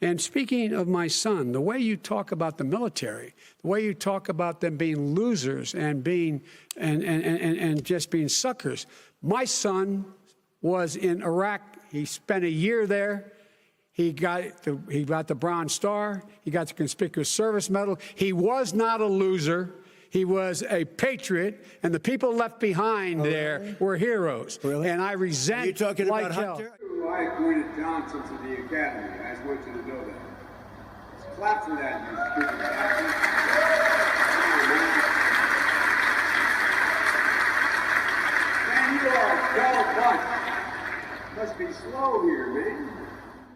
And speaking of my son, the way you talk about the military, the way you talk about them being losers and being and just being suckers. My son was in Iraq. He spent a year there. He got the Bronze Star. He got the Conspicuous Service Medal. He was not a loser. He was a patriot, and the people left behind there were heroes. Really? And I resent. Are you talking like about hell. Hunter? I appointed Johnson to the academy. I just want you to know that. Let's clap for that, you stupid bastard. Man, you are a dull bunch. Must be slow here, man.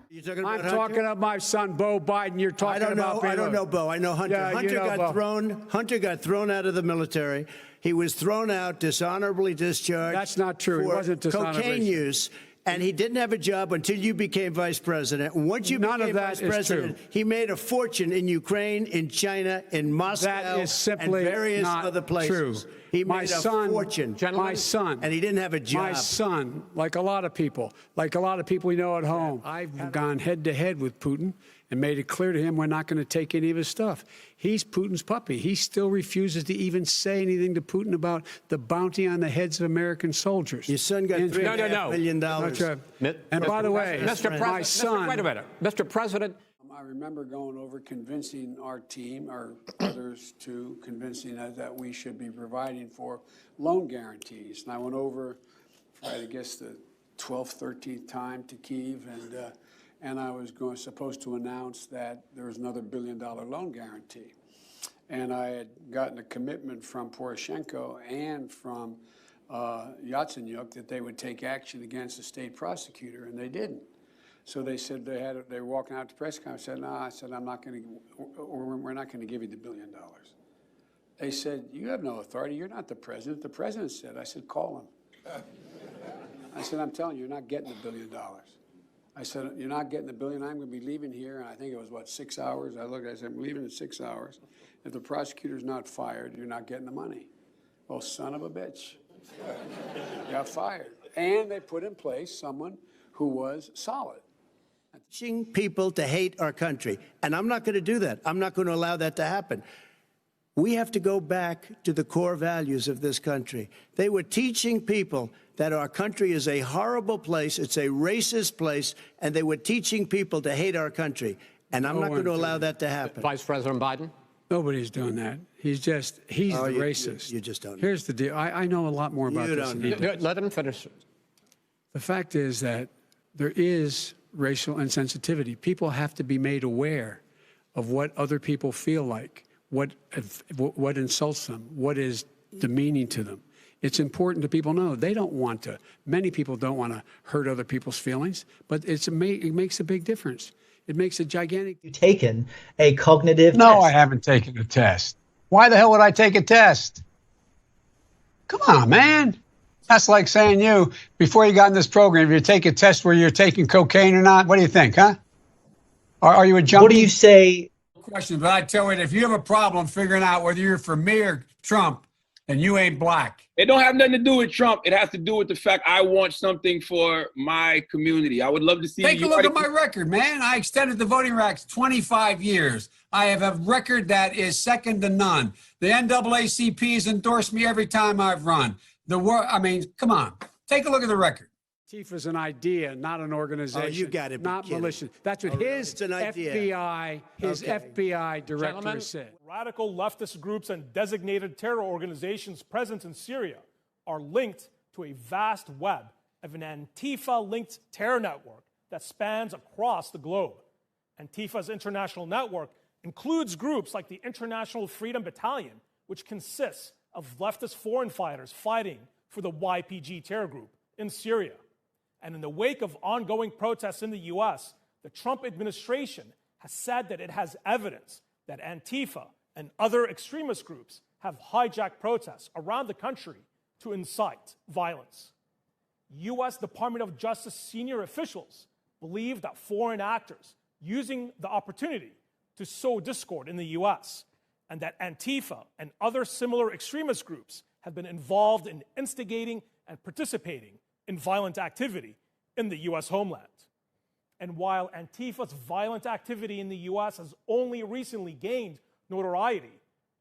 You talking about I'm Hunter? talking about my son, Bo Biden. You're talking about. I don't know Bo. I know Hunter. Yeah, Hunter you know got Bo. thrown. Hunter got thrown out of the military. He was thrown out, dishonorably discharged. That's not true. He For wasn't dishonorably. cocaine use. And he didn't have a job until you became vice president. And once you None became of that vice is president, true. he made a fortune in Ukraine, in China, in Moscow, That is simply and various not other places. true. He My made son, a fortune. my son, and he didn't have a job. My son, like a lot of people we know at home, I've gone head to head with Putin and made it clear to him we're not going to take any of his stuff. He's Putin's puppy. He still refuses to even say anything to Putin about the bounty on the heads of American soldiers. Your son got $3.5 million. And by the way, Mr. my son. Wait a minute, Mr. President. I remember going over convincing our team, or others too, convincing us that we should be providing for loan guarantees. And I went over for, I guess, the 12th, 13th time to Kyiv, and I was supposed to announce that there was another $1 billion loan guarantee. And I had gotten a commitment from Poroshenko and from Yatsenyuk that they would take action against the state prosecutor, and they didn't. So they said they were walking out to press conference. I said, no, I said, I'm not going to, we're not going to give you the $1 billion. They said, you have no authority. You're not the president. The president said. I said, call him. I said, I'm telling you, you're not getting the $1 billion. I said, you're not getting the $1 billion. I'm going to be leaving here. And I think it was, what, 6 hours? I looked, I said, I'm leaving in 6 hours. If the prosecutor's not fired, you're not getting the money. Well, son of a bitch. Got fired. And they put in place someone who was solid. Teaching people to hate our country. And I'm not going to do that. I'm not going to allow that to happen. We have to go back to the core values of this country. They were teaching people that our country is a horrible place, it's a racist place, and they were teaching people to hate our country. And I'm not going to allow that to happen. Vice President Biden? Nobody's doing that. He's the racist. You just don't know. Here's the deal. I know a lot more about this than he does. Let him finish. The fact is that there is racial insensitivity. People have to be made aware of what other people feel like, what insults them, what is demeaning to them. It's important to people know. They don't want to. Many people don't want to hurt other people's feelings, but it makes a big difference. It makes a gigantic. You taken a cognitive No, test? I haven't taken a test. Why the hell would I take a test? Come on, man. That's like saying before you got in this program, if you take a test where you're taking cocaine or not, what do you think, huh? Are you a junkie? What do you say? Question, but I tell you, if you have a problem figuring out whether you're for me or Trump, then you ain't black. It don't have nothing to do with Trump. It has to do with the fact I want something for my community. I would love to see. Take a look at my record, man. I extended the voting rights 25 years. I have a record that is second to none. The NAACP has endorsed me every time I've run. Come on. Take a look at the record. Antifa's an idea, not an organization. Oh, you got to be not kidding. malicious. That's what his FBI, FBI director said. Radical leftist groups and designated terror organizations present in Syria are linked to a vast web of an Antifa-linked terror network that spans across the globe. Antifa's international network includes groups like the International Freedom Battalion, which consists of leftist foreign fighters fighting for the YPG terror group in Syria. And in the wake of ongoing protests in the U.S., the Trump administration has said that it has evidence that Antifa and other extremist groups have hijacked protests around the country to incite violence. U.S. Department of Justice senior officials believe that foreign actors using the opportunity to sow discord in the U.S. and that Antifa and other similar extremist groups have been involved in instigating and participating in violent activity in the U.S. homeland. And while Antifa's violent activity in the U.S. has only recently gained notoriety,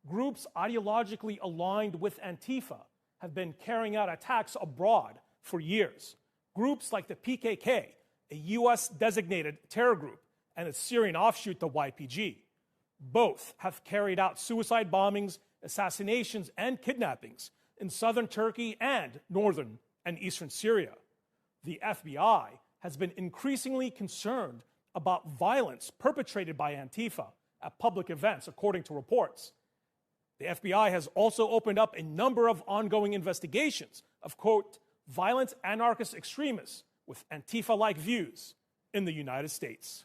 groups ideologically aligned with Antifa have been carrying out attacks abroad for years. Groups like the PKK, a U.S. designated terror group, and its Syrian offshoot, the YPG, both have carried out suicide bombings, assassinations, and kidnappings in southern Turkey and northern and eastern Syria. The FBI has been increasingly concerned about violence perpetrated by Antifa at public events, according to reports. The FBI has also opened up a number of ongoing investigations of, quote, violent anarchist extremists with Antifa-like views in the United States.